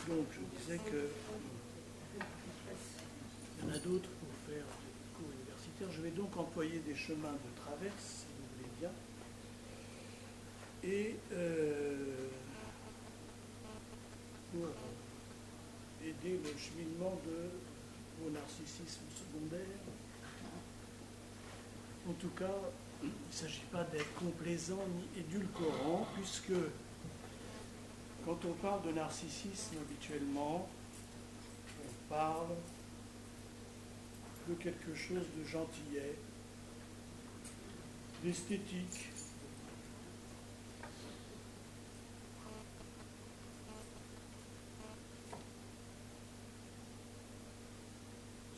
Donc, je disais que il y en a d'autres pour faire des cours universitaires. Je vais donc employer des chemins de traverse, si vous voulez bien, et pour aider le cheminement de vos narcissismes secondaires. En tout cas, il ne s'agit pas d'être complaisant ni édulcorant, puisque quand on parle de narcissisme habituellement, on parle de quelque chose de gentillet, d'esthétique.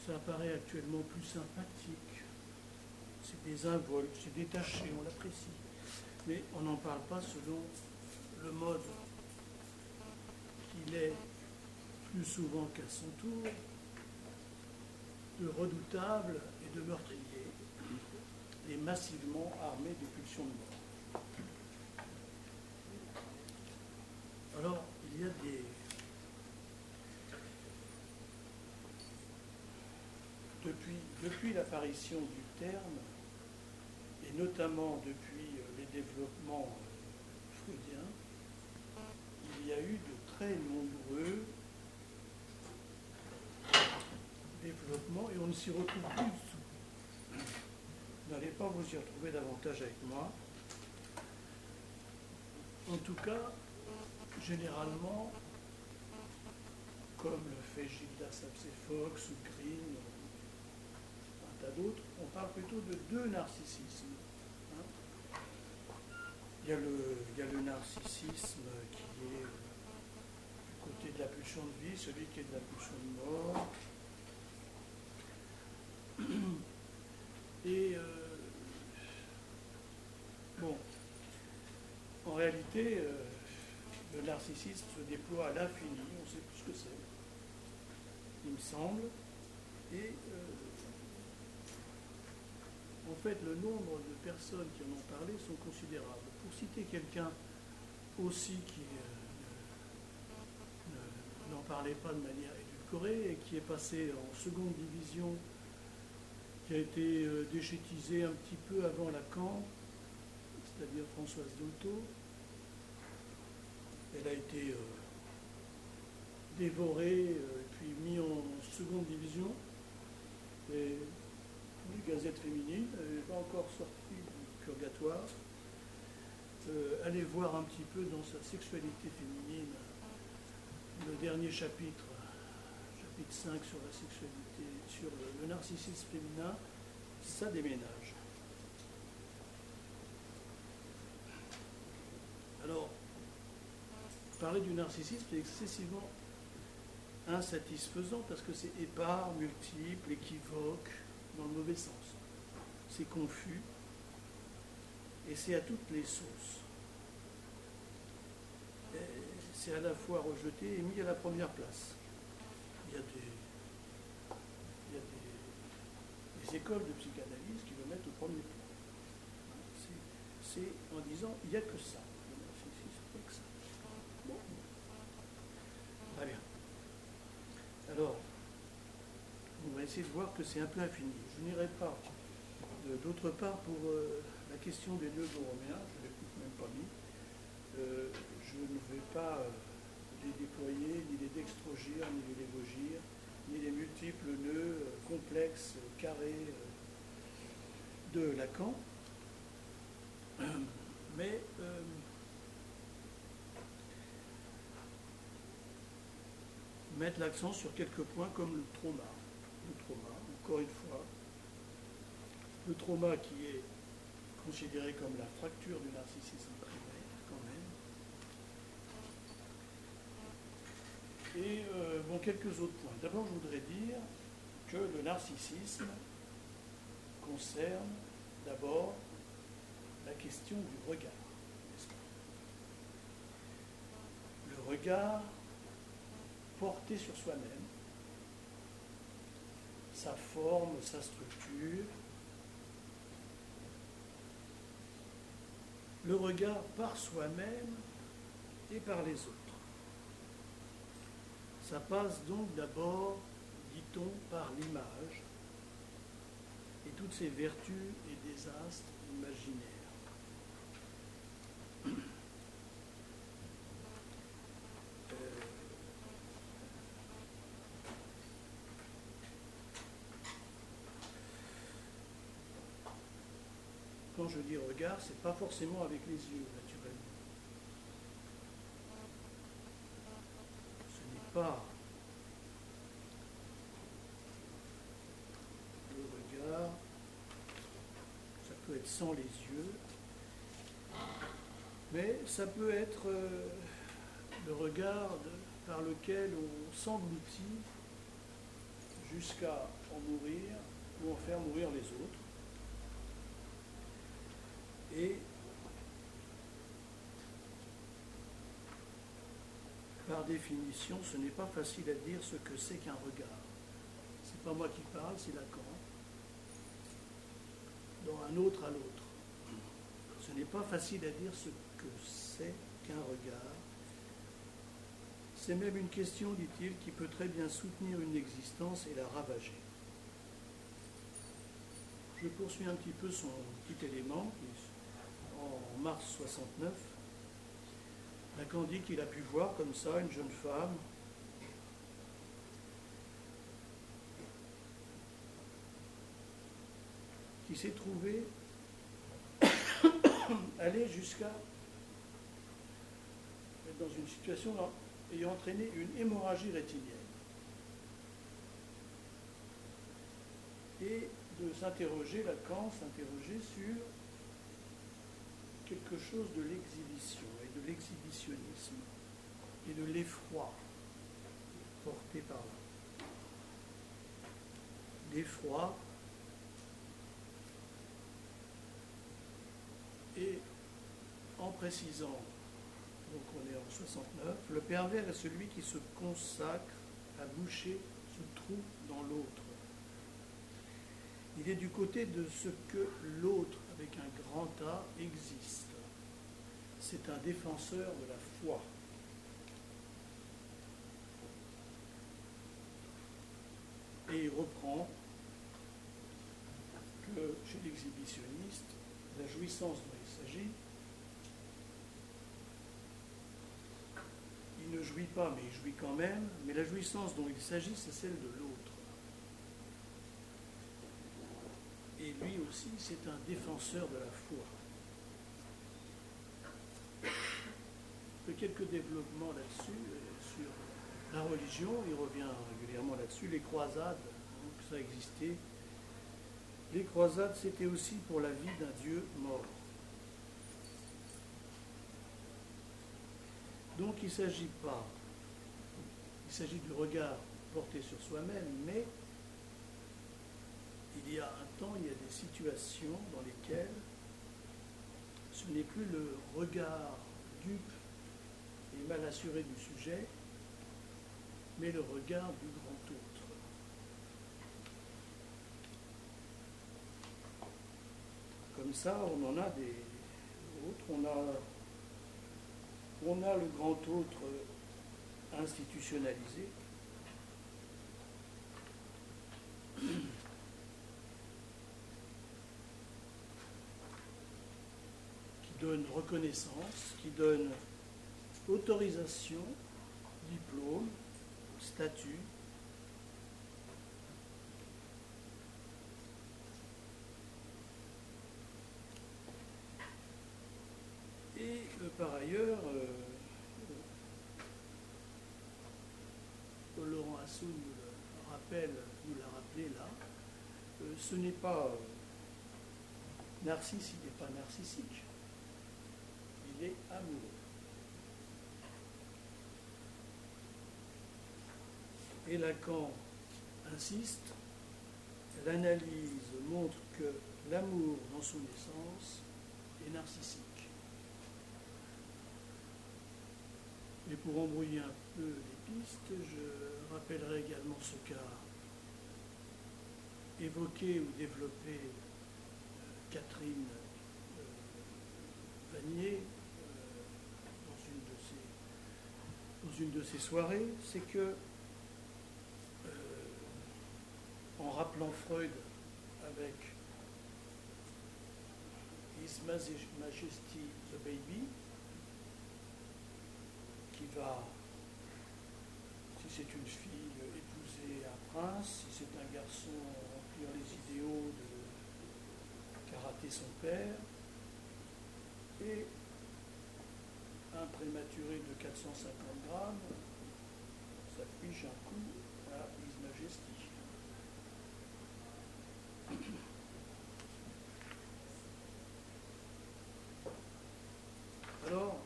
Ça apparaît actuellement plus sympathique. C'est désinvolte, c'est détaché, on l'apprécie. Mais on n'en parle pas selon le mode qu'il est plus souvent qu'à son tour de redoutable et de meurtrier, et massivement armé de pulsions de mort. Alors, il y a depuis l'apparition du terme, et notamment depuis les développements freudiens, il y a eu de très nombreux développements, et on ne s'y retrouve plus du tout. Vous n'allez pas vous y retrouver davantage avec moi. En tout cas, généralement, comme le fait Gildas Sapsefox ou Green, un tas d'autres, on parle plutôt de deux narcissismes. Il y a le narcissisme qui est du côté de la pulsion de vie, celui qui est de la pulsion de mort. Et bon, en réalité, le narcissisme se déploie à l'infini, on ne sait plus ce que c'est, il me semble. Et en fait, le nombre de personnes qui en ont parlé sont considérables. Pour citer quelqu'un aussi qui n'en parlait pas de manière édulcorée et qui est passé en seconde division, qui a été déchétisée un petit peu avant Lacan, c'est-à-dire Françoise Dolto. Elle a été dévorée puis mise en seconde division. Et les gazettes féminines, elle n'est pas encore sortie du purgatoire. Allez voir un petit peu dans sa sexualité féminine le dernier chapitre 5 sur la sexualité, sur le narcissisme féminin, ça déménage. Alors, parler du narcissisme est excessivement insatisfaisant parce que c'est épars, multiple, équivoque, dans le mauvais sens. C'est confus et c'est à toutes les sauces. C'est à la fois rejeté et mis à la première place. Il y a des écoles de psychanalyse qui le mettent au premier plan. C'est en disant il n'y a que ça. Le narcissisme, il n'y a que ça. Bon. Très bien. Alors, on va essayer de voir que c'est un peu infini. Je n'irai pas. D'autre part, pour la question des nœuds borroméens, je ne l'ai même pas mis, je ne vais pas les déployer, ni les dextrogir, ni les légogir, ni les multiples nœuds complexes, carrés de Lacan. Mais mettre l'accent sur quelques points comme le trauma. Le trauma, encore une fois, le trauma qui est considéré comme la fracture du narcissisme primaire, quand même. Et bon, quelques autres points. D'abord, je voudrais dire que le narcissisme concerne d'abord la question du regard, n'est-ce pas ? Le regard porté sur soi-même, sa forme, sa structure, le regard par soi-même et par les autres. Ça passe donc d'abord, dit-on, par l'image et toutes ses vertus et désastres imaginaires. Quand je dis regard, ce n'est pas forcément avec les yeux, naturellement. Ce n'est pas le regard, ça peut être sans les yeux, mais ça peut être le regard par lequel on s'engloutit jusqu'à en mourir ou en faire mourir les autres. Et par définition, ce n'est pas facile à dire ce que c'est qu'un regard. C'est pas moi qui parle, c'est Lacan. Dans un autre à l'autre. Ce n'est pas facile à dire ce que c'est qu'un regard. C'est même une question, dit-il, qui peut très bien soutenir une existence et la ravager. Je poursuis un petit peu son petit élément. En mars 69, Lacan dit qu'il a pu voir comme ça une jeune femme qui s'est trouvée aller jusqu'à être dans une situation ayant entraîné une hémorragie rétinienne. Et de s'interroger, Lacan s'interroger sur quelque chose de l'exhibition et de l'exhibitionnisme et de l'effroi porté par là. L'effroi et en précisant, donc on est en 69, le pervers est celui qui se consacre à boucher ce trou dans l'autre. Il est du côté de ce que l'autre, avec un grand A, existe. C'est un défenseur de la foi. Et il reprend que chez l'exhibitionniste, la jouissance dont il s'agit, il ne jouit pas, mais il jouit quand même, mais la jouissance dont il s'agit, c'est celle de l'autre. Et lui aussi, c'est un défenseur de la foi. Il y a quelques développements là-dessus, sur la religion, il revient régulièrement là-dessus, les croisades, donc ça existait. Les croisades, c'était aussi pour la vie d'un Dieu mort. Donc il ne s'agit pas, il s'agit du regard porté sur soi-même, mais il y a un temps, il y a des situations dans lesquelles ce n'est plus le regard dupe et mal assuré du sujet, mais le regard du grand autre. Comme ça, on en a des autres. On a le grand autre institutionnalisé, qui donne reconnaissance, qui donne autorisation, diplôme, statut. Et par ailleurs, Laurent Assoun nous l'a rappelé là, ce n'est pas narcisse, il n'est pas narcissique, il est amoureux. Et Lacan insiste, l'analyse montre que l'amour dans son essence est narcissique. Et pour embrouiller un peu les pistes, je rappellerai également ce qu'a évoqué ou développé Catherine Vanier dans une de ses soirées, c'est que rappelant Freud avec His Majesty the Baby, qui va, si c'est une fille, épouser un prince, si c'est un garçon, remplir les idéaux qu'a raté son père, et un prématuré de 450 grammes s'affiche un coup à His Majesty. Alors,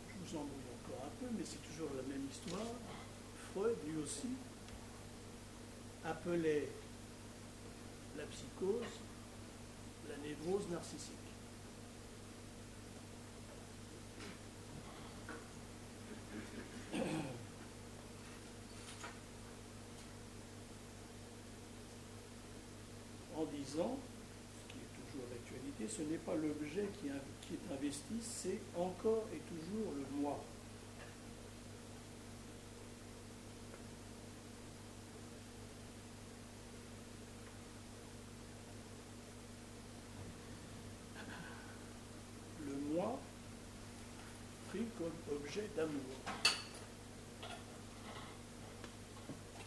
je vous embrouille encore un peu, mais c'est toujours la même histoire. Freud, lui aussi, appelait la psychose la névrose narcissique. En disant, ce qui est toujours d'actualité, ce n'est pas l'objet qui est investi, c'est encore et toujours le moi. Le moi pris comme objet d'amour.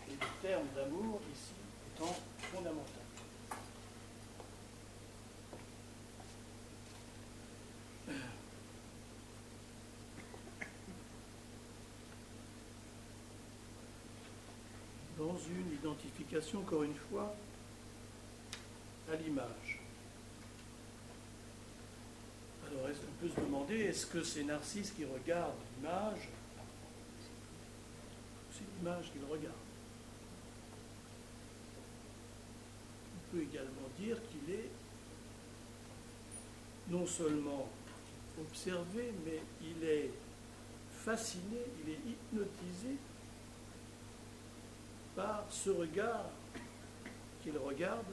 Et le terme d'amour ici étant fondamental. Dans une identification, encore une fois, à l'image. Alors, on peut se demander, est-ce que c'est Narcisse qui regarde l'image? C'est l'image qu'il regarde. On peut également dire qu'il est non seulement observé, mais il est fasciné, il est hypnotisé par ce regard qu'il regarde,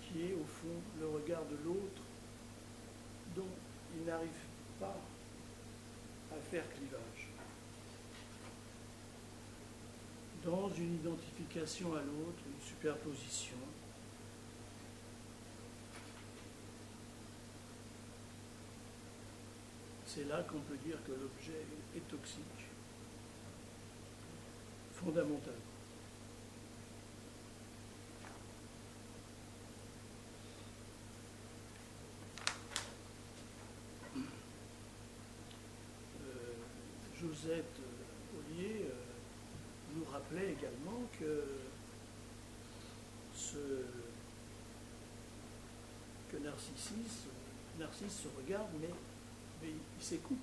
qui est au fond le regard de l'autre, dont il n'arrive pas à faire clivage. Dans une identification à l'autre, une superposition, c'est là qu'on peut dire que l'objet est toxique, fondamentalement. Josette Ollier nous rappelait également que Narcisse se regarde, mais il s'écoute.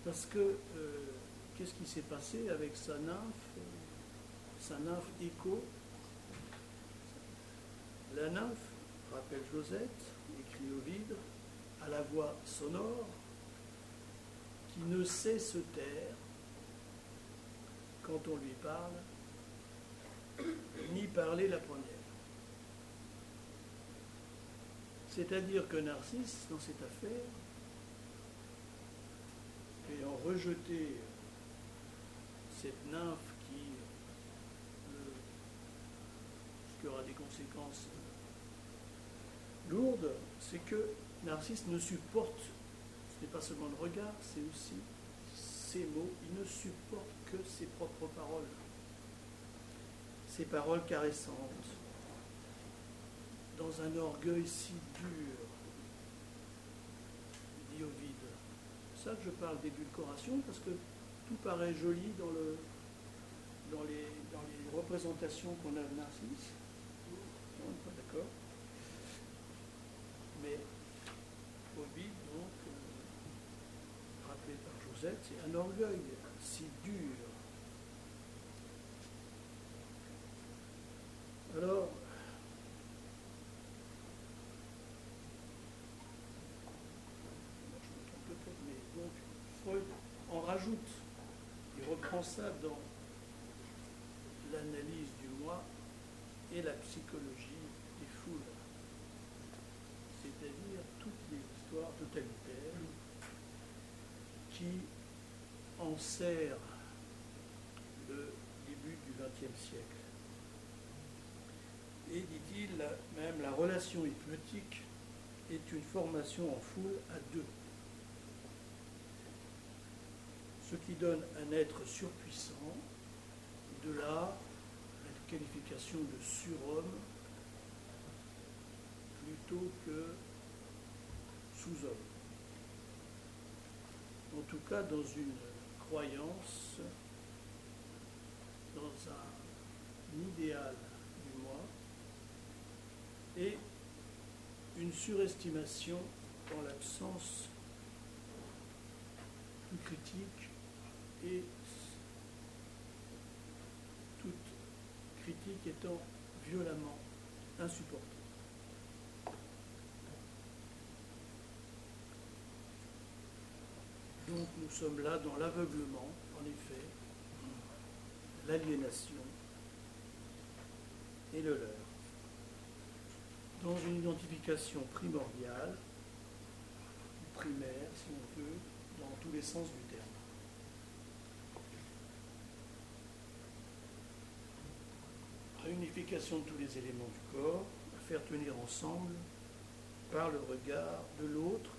Parce que qu'est-ce qui s'est passé avec sa nymphe Écho? La nymphe, rappelle Josette, écrit Ovide, à la voix sonore, qui ne sait se taire quand on lui parle, ni parler la première. C'est-à-dire que Narcisse, dans cette affaire, ayant rejeté cette nymphe ce qui aura des conséquences lourdes, c'est que Narcisse ne supporte, ce n'est pas seulement le regard, c'est aussi ses mots, il ne supporte que ses propres paroles, ses paroles caressantes, dans un orgueil si dur, dit Ovide. C'est ça que je parle d'édulcoration, parce que tout paraît joli dans les représentations qu'on a de Narcisse. On n'est pas d'accord. Mais Ovide, donc, rappelé par Josette, c'est un orgueil si dur. Alors, mais donc Freud en rajoute, il reprend ça dans l'analyse du moi et la psychologie des foules, c'est-à-dire toutes les histoires totalitaires qui enserrent XXe siècle. Et, dit-il, même la relation hypnotique est une formation en foule à deux, ce qui donne un être surpuissant, de là la qualification de surhomme plutôt que sous-homme. En tout cas, dans une croyance, dans un idéal du moi, et une surestimation dans l'absence de critique et toute critique étant violemment insupportable. Donc nous sommes là dans l'aveuglement, en effet, l'aliénation et le leurre, dans une identification primordiale, primaire, si on veut, dans tous les sens du terme. Réunification de tous les éléments du corps, à faire tenir ensemble par le regard de l'autre,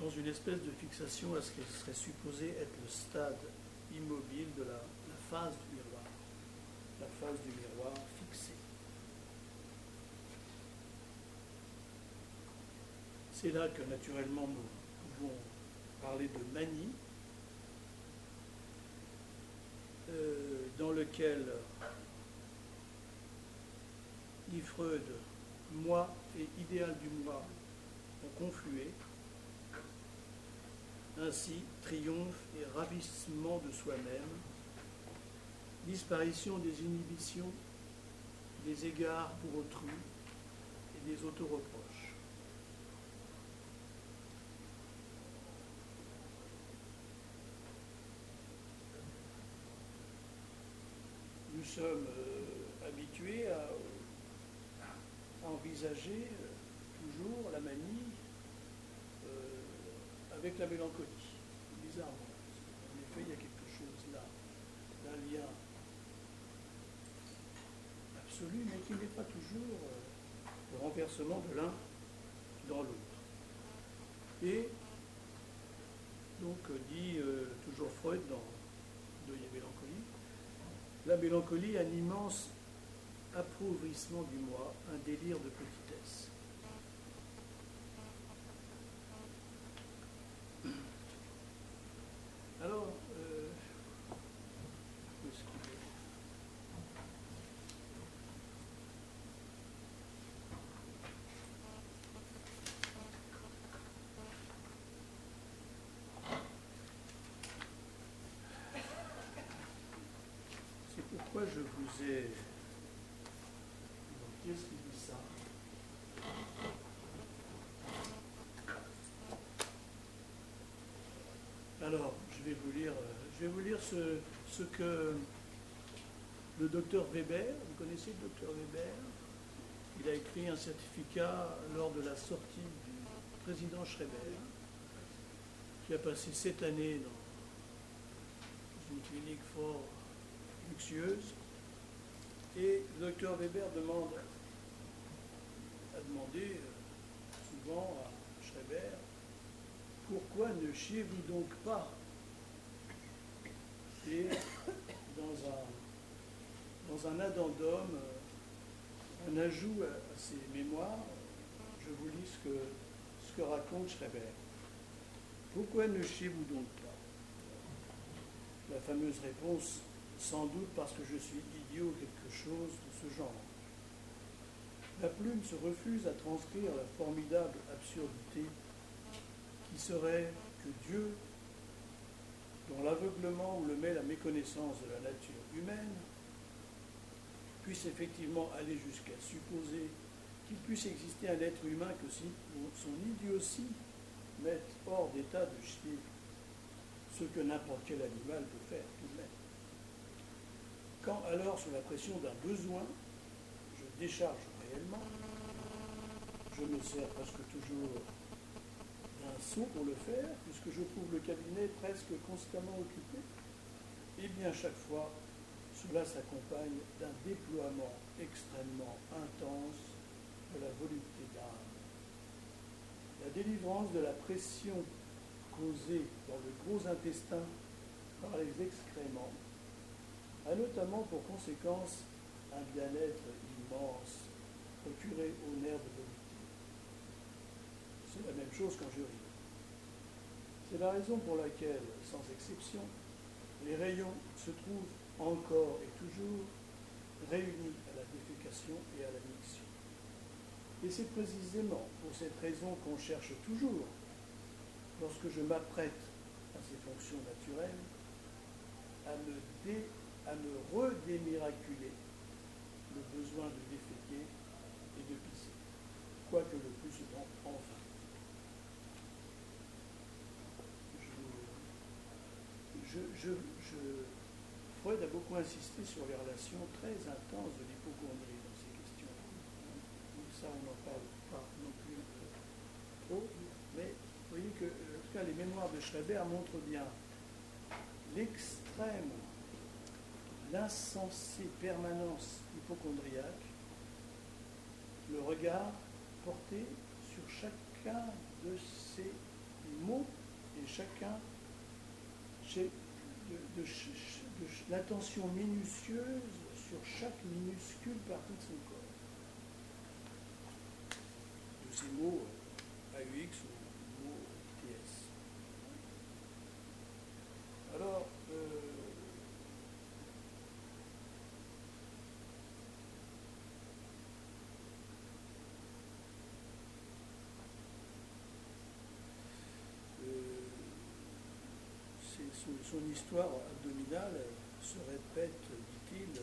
dans une espèce de fixation à ce qui serait supposé être le stade immobile de la phase du miroir, la phase du miroir fixée. C'est là que naturellement nous pouvons parler de manie, dans lequel dit Freud, moi et idéal du moi ont conflué. Ainsi, triomphe et ravissement de soi-même, disparition des inhibitions, des égards pour autrui et des autoreproches. Nous sommes habitués à envisager toujours la manie avec la mélancolie, bizarrement. En effet, il y a quelque chose là, d'un lien absolu, mais qui n'est pas toujours le renversement de l'un dans l'autre. Et donc, dit toujours Freud dans Deuil et mélancolie, la mélancolie, un immense appauvrissement du moi, un délire de petitesse. Alors, c'est pourquoi je vous ai... Qu'est-ce qui dit ça? Alors, je vais vous lire ce que le docteur Weber, vous connaissez le docteur Weber? Il a écrit un certificat lors de la sortie du président Schreiber, qui a passé 7 années dans une clinique fort luxueuse. Et le docteur Weber a demandé souvent à Schreiber, pourquoi ne chiez-vous donc pas? Et dans un addendum, un ajout à ses mémoires, je vous lis ce que raconte Schreiber. Pourquoi ne chiez-vous donc pas? La fameuse réponse, sans doute parce que je suis idiot ou quelque chose de ce genre. La plume se refuse à transcrire la formidable absurdité qui serait que Dieu, dont l'aveuglement où le met la méconnaissance de la nature humaine, puisse effectivement aller jusqu'à supposer qu'il puisse exister un être humain que si son idiotie mette hors d'état de chier, ce que n'importe quel animal peut faire tout de même. Quand alors, sous la pression d'un besoin, je décharge réellement, je me sers presque toujours d'un seau pour le faire, puisque je trouve le cabinet presque constamment occupé, et bien chaque fois, cela s'accompagne d'un déploiement extrêmement intense de la volupté d'âme. La délivrance de la pression causée dans le gros intestin par les excréments a notamment pour conséquence un bien-être immense procuré aux nerfs de volupté. C'est la même chose quand j'urine. C'est la raison pour laquelle, sans exception, les rayons se trouvent encore et toujours réunis à la défécation et à la miction. Et c'est précisément pour cette raison qu'on cherche toujours, lorsque je m'apprête à ces fonctions naturelles, à me redémiraculer le besoin de déféquer et de pisser, quoique le plus souvent en vain. Freud a beaucoup insisté sur les relations très intenses de l'hypocondrie dans ces questions-là. Donc ça, on n'en parle pas non plus trop, mais vous voyez que, en tout cas, les mémoires de Schreber montrent bien l'extrême, l'insensée permanence hypocondriaque, le regard porté sur chacun de ces mots et chacun de l'attention minutieuse sur chaque minuscule partie de son corps. De ces mots AUX ou mots TS. Alors, son histoire abdominale se répète, dit-il,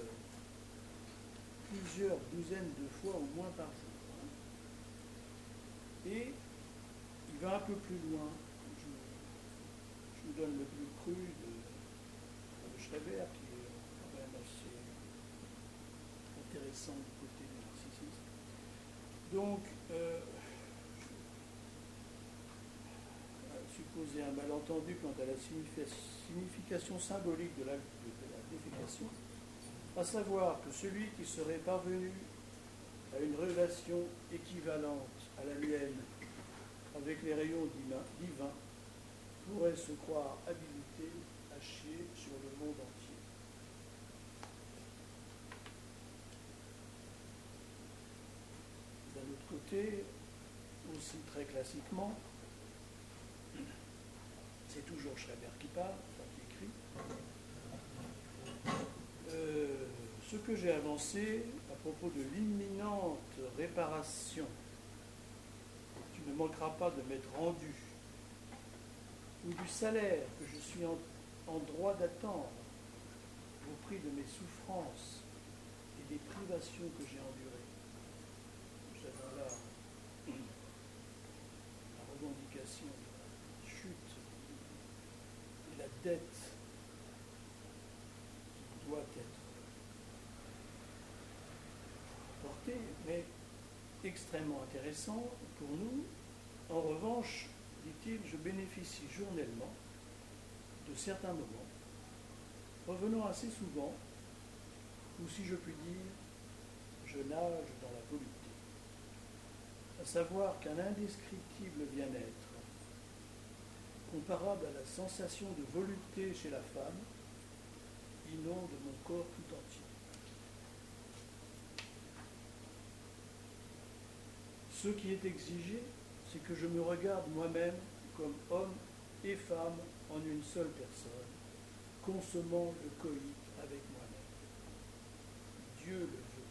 plusieurs douzaines de fois au moins par jour. Et il va un peu plus loin. Je vous donne le plus cru de Schreber, qui est quand même assez intéressant du côté du narcissisme. Donc, supposer un malentendu quant à la signification symbolique de la défécation, à savoir que celui qui serait parvenu à une relation équivalente à la mienne avec les rayons divins pourrait se croire habilité à chier sur le monde entier. D'un autre côté, aussi très classiquement, c'est toujours Schreber qui parle, enfin qui écrit, ce que j'ai avancé à propos de l'imminente réparation, tu ne manqueras pas de m'être rendu, ou du salaire que je suis en droit d'attendre au prix de mes souffrances et des privations que j'ai endurées. J'avais là la revendication de la chute et la dette qui doit être portée, mais extrêmement intéressant pour nous. En revanche, dit-il, je bénéficie journellement de certains moments, revenant assez souvent, ou si je puis dire, je nage dans la volupté. À savoir qu'un indescriptible bien-être, comparable à la sensation de volupté chez la femme, inonde mon corps tout entier. Ce qui est exigé, c'est que je me regarde moi-même comme homme et femme en une seule personne, consommant le coït avec moi-même. Dieu le veut.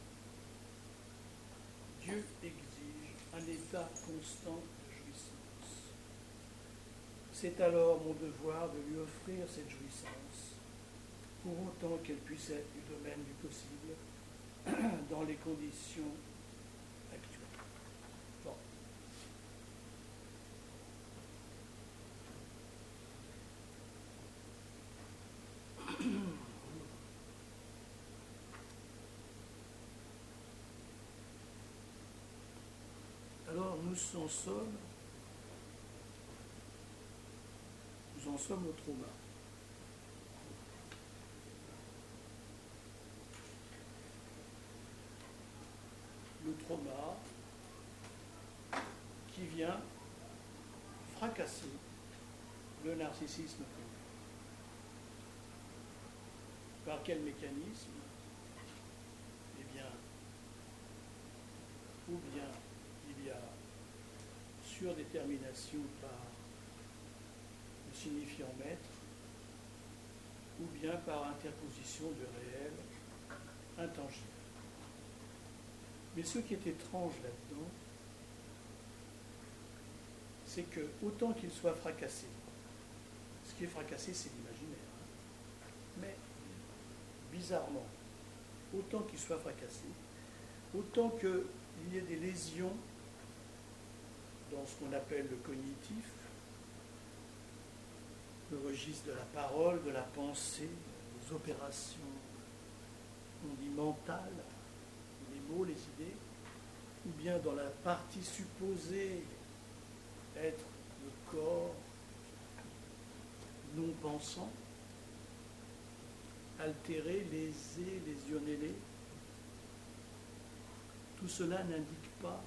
Dieu exige un état constant de jouissance. C'est alors mon devoir de lui offrir cette jouissance, pour autant qu'elle puisse être du domaine du possible, dans les conditions actuelles. Bon. Alors nous en sommes au trauma. vient fracasser le narcissisme primaire. Par quel mécanisme? Eh bien, ou bien il y a surdétermination par le signifiant maître, ou bien par interposition de réel intangible. Mais ce qui est étrange là-dedans, c'est que autant qu'il soit fracassé, ce qui est fracassé c'est l'imaginaire, mais bizarrement, autant qu'il soit fracassé, autant qu'il y ait des lésions dans ce qu'on appelle le cognitif, le registre de la parole, de la pensée, les opérations, on dit mentales, les mots, les idées, ou bien dans la partie supposée être le corps non pensant, altéré, lésé, lésionné. Tout cela n'indique pas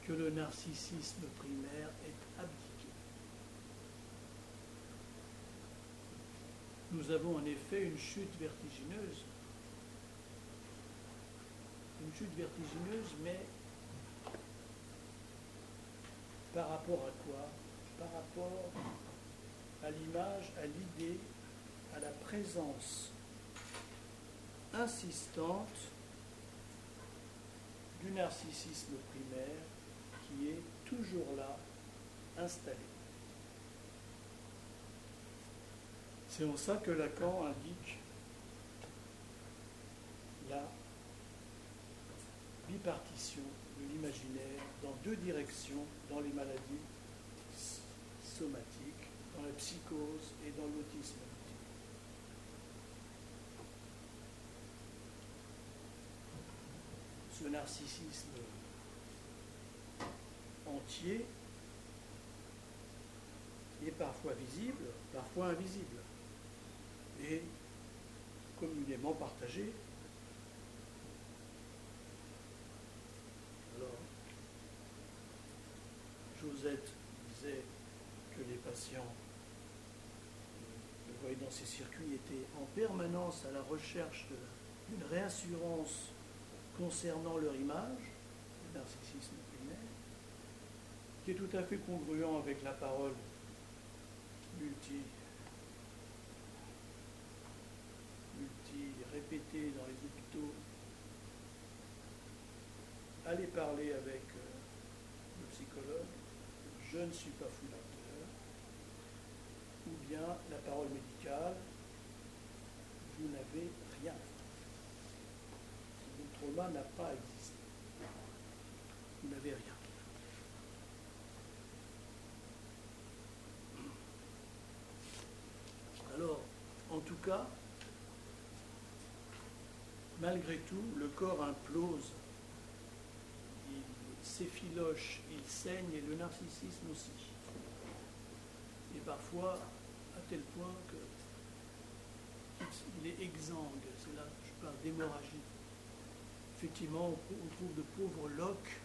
que le narcissisme primaire est abdiqué. Nous avons en effet une chute vertigineuse. Une chute vertigineuse, mais par rapport à quoi? Par rapport à l'image, à l'idée, à la présence insistante du narcissisme primaire qui est toujours là, installé. C'est en ça que Lacan indique la bipartition de l'imaginaire dans deux directions dans les maladies somatiques, dans la psychose et dans l'autisme. Ce narcissisme entier est parfois visible, parfois invisible, et communément partagé. Alors, Josette disait que les patients, le voyaient dans ces circuits, étaient en permanence à la recherche d'une réassurance concernant leur image, le narcissisme primaire, qui est tout à fait congruent avec la parole répétée dans les hôpitaux. Allez parler avec le psychologue, je ne suis pas fou docteur, ou bien la parole médicale, vous n'avez rien. Le trauma n'a pas existé. Vous n'avez rien. Alors, en tout cas, malgré tout, le corps implose, il s'effiloche, il saigne, et le narcissisme aussi. Et parfois, à tel point qu'il est exsangue, c'est là que je parle d'hémorragie. Effectivement, on trouve de pauvres loques,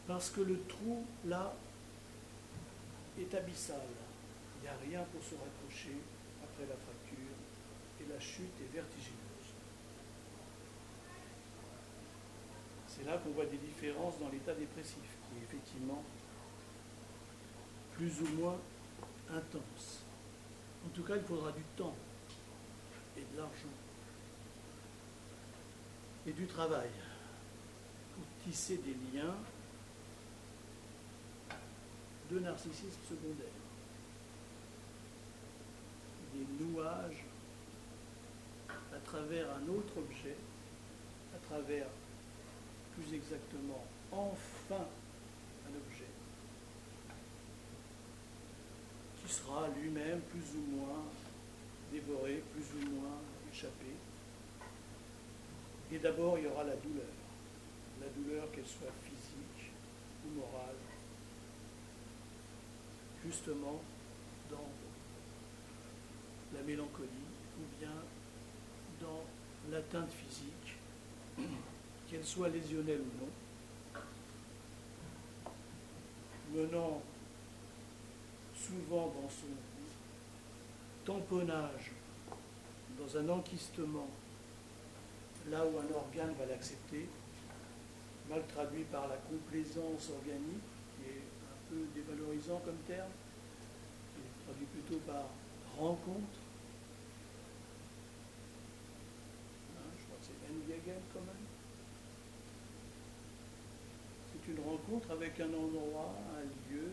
parce que le trou, là, est abyssal. Il n'y a rien pour se raccrocher après la fracture, et la chute est vertigineuse. C'est là qu'on voit des différences dans l'état dépressif, qui est effectivement plus ou moins intense. En tout cas, il faudra du temps et de l'argent et du travail pour tisser des liens de narcissisme secondaire, des nouages à travers un autre objet, à travers, plus exactement, enfin un objet qui sera lui-même plus ou moins dévoré, plus ou moins échappé. Et d'abord, il y aura la douleur qu'elle soit physique ou morale, justement dans la mélancolie ou bien dans l'atteinte physique, qu'elle soit lésionnelle ou non, menant souvent dans son tamponnage, dans un enquistement, là où un organe va l'accepter, mal traduit par la complaisance organique, qui est un peu dévalorisant comme terme, qui est traduit plutôt par rencontre. Je crois que c'est Engagen quand même. C'est une rencontre avec un endroit, un lieu,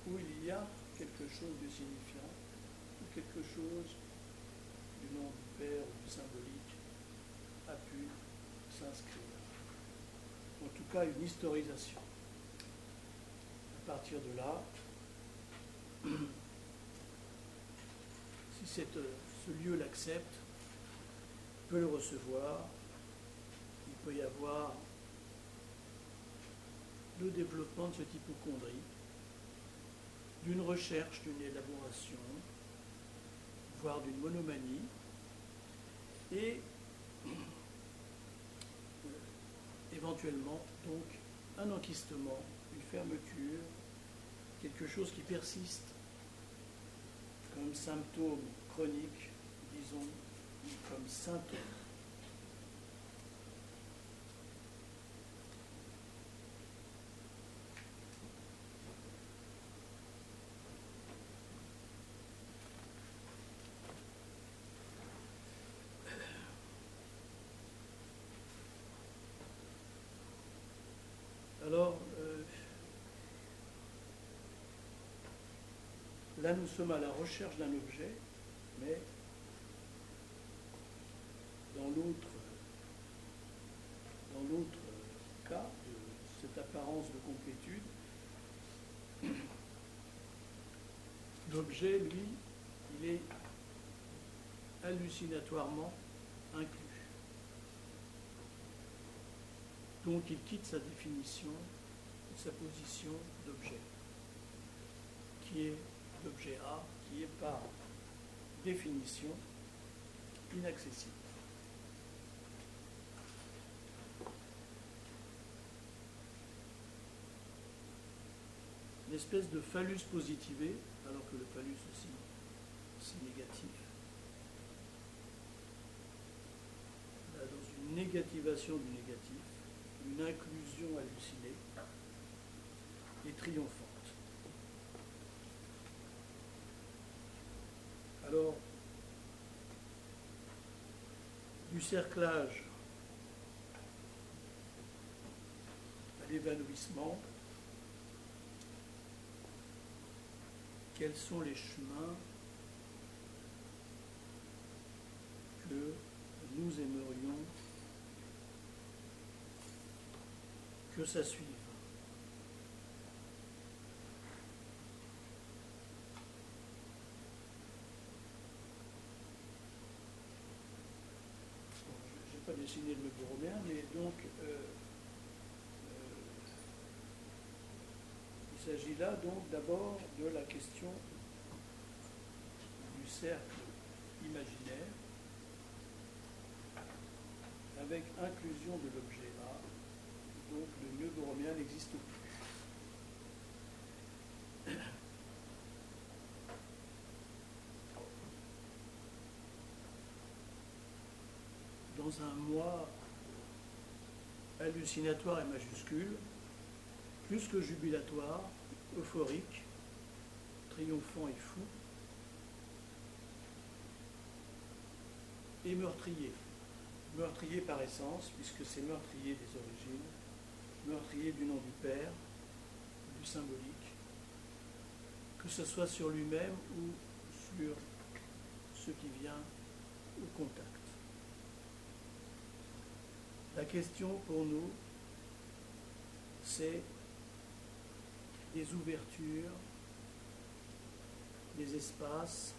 où il y a quelque chose de signifiant, ou quelque chose du nom du Père ou du symbolique a pu s'inscrire. En tout cas, une historisation. À partir de là, si ce lieu l'accepte, peut le recevoir, il peut y avoir le développement de cette hypocondrie, d'une recherche, d'une élaboration, voire d'une monomanie, et éventuellement donc un enquistement, une fermeture, quelque chose qui persiste comme symptôme chronique, disons, comme symptôme. Alors, là nous sommes à la recherche d'un objet, mais dans l'autre cas de cette apparence de complétude, l'objet, lui, il est hallucinatoirement inclus. Donc il quitte sa définition, sa position d'objet, qui est l'objet A, qui est par définition inaccessible. Une espèce de phallus positivé, alors que le phallus aussi, c'est négatif. Là, dans une négativation du négatif, une inclusion hallucinée et triomphante. Alors, du cerclage à l'évanouissement, quels sont les chemins que nous aimerions que ça suive. Je n'ai pas dessiné le Borromien, mais donc il s'agit là donc d'abord de la question du cercle imaginaire avec inclusion de l'objet A. Donc le nœud borromien n'existe plus. Dans un moi hallucinatoire et majuscule, plus que jubilatoire, euphorique, triomphant et fou, et meurtrier. Meurtrier par essence, puisque c'est meurtrier des origines, meurtrier du nom du Père, du symbolique, que ce soit sur lui-même ou sur ce qui vient au contact. La question pour nous, c'est des ouvertures, des espaces,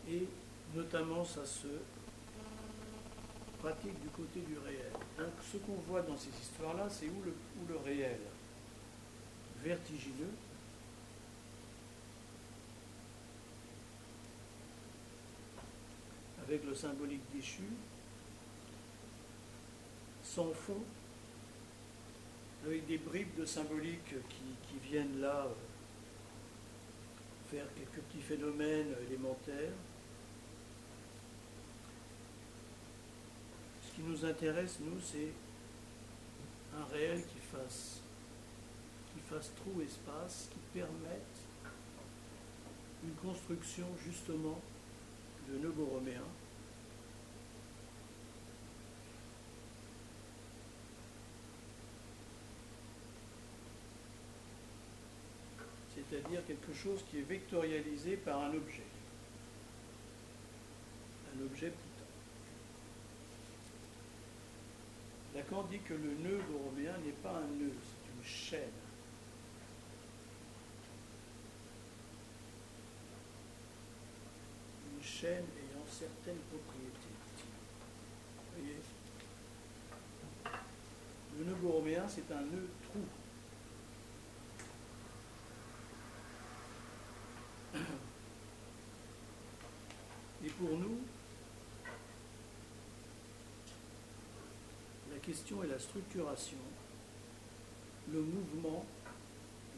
et notamment ça se pratique du côté du réel. Donc ce qu'on voit dans ces histoires-là, c'est où le réel vertigineux avec le symbolique déchu, sans fond, avec des bribes de symbolique qui viennent là faire quelques petits phénomènes élémentaires. Ce qui nous intéresse, nous, c'est un réel qui fasse trou espace, qui permette une construction justement de nœuds borroméens c'est-à-dire quelque chose qui est vectorialisé par un objet putain. Lacan dit que le nœud borroméen n'est pas un nœud, c'est une chaîne. Une chaîne ayant certaines propriétés. Vous voyez ? Le nœud borroméen, c'est un nœud trou. Et pour nous, la question est la structuration, le mouvement,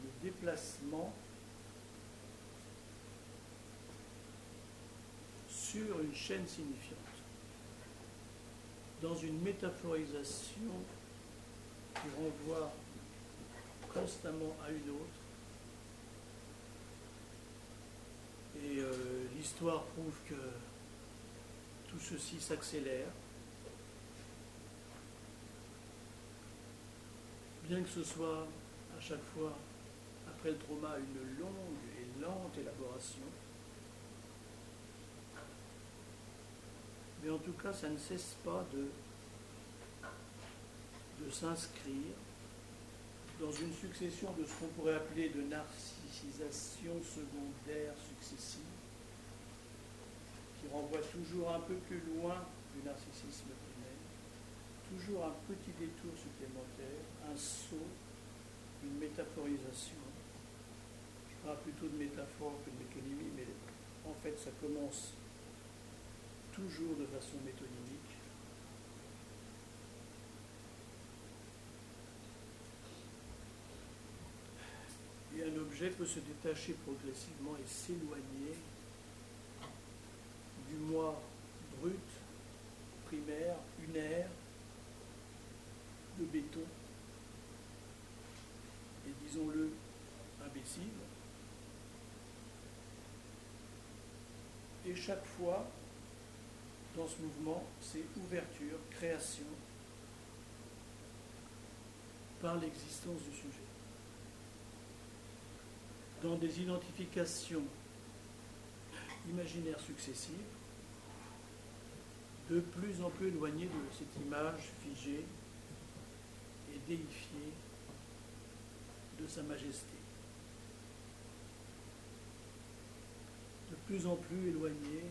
le déplacement sur une chaîne signifiante. Dans une métaphorisation qui renvoie constamment à une autre. Et l'histoire prouve que tout ceci s'accélère. Bien que ce soit à chaque fois, après le trauma, une longue et lente élaboration. Mais en tout cas, ça ne cesse pas de s'inscrire dans une succession de ce qu'on pourrait appeler de narcissisation secondaire successive, qui renvoie toujours un peu plus loin du narcissisme primaire, toujours un petit détour supplémentaire, un saut, une métaphorisation. Je parle plutôt de métaphore que de métonymie, mais en fait ça commence toujours de façon métonymique. Et un objet peut se détacher progressivement et s'éloigner du moi brut, primaire, unaire, de béton, et disons-le, imbécile. Et chaque fois, dans ce mouvement, c'est ouverture, création, par l'existence du sujet. Dans des identifications imaginaires successives, de plus en plus éloignées de cette image figée et déifiée de sa majesté. De plus en plus éloignée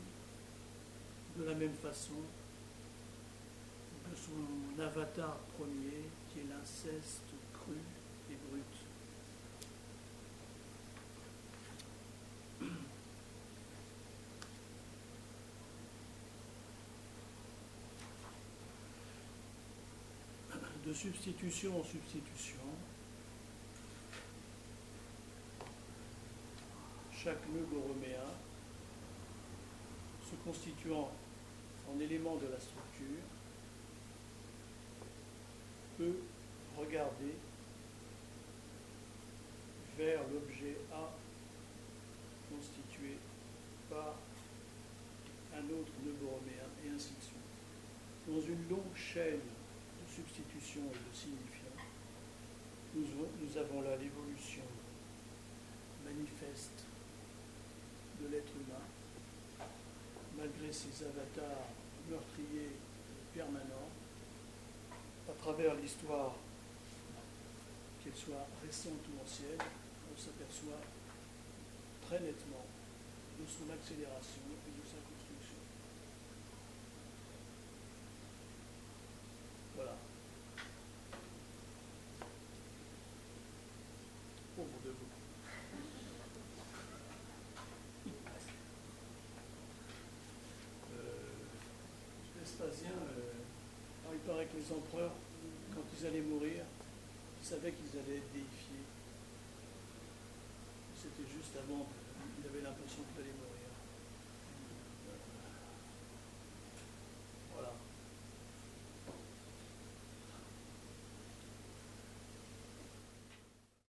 de la même façon de son avatar premier, qui est l'inceste cru et brut. De substitution en substitution, chaque nœud borroméen se constituant en élément de la structure peut regarder vers l'objet A constitué par un autre nœud borroméen et ainsi de suite. Dans une longue chaîne de substitution et de signifiant, nous avons là l'évolution manifeste de l'être humain, malgré ses avatars meurtriers permanents, à travers l'histoire, qu'elle soit récente ou ancienne, on s'aperçoit très nettement de son accélération et de sa construction. Voilà. Pauvre de vous. les empereurs, quand ils allaient mourir, ils savaient qu'ils allaient être déifiés. C'était juste avant, il avait l'impression qu'il allait mourir.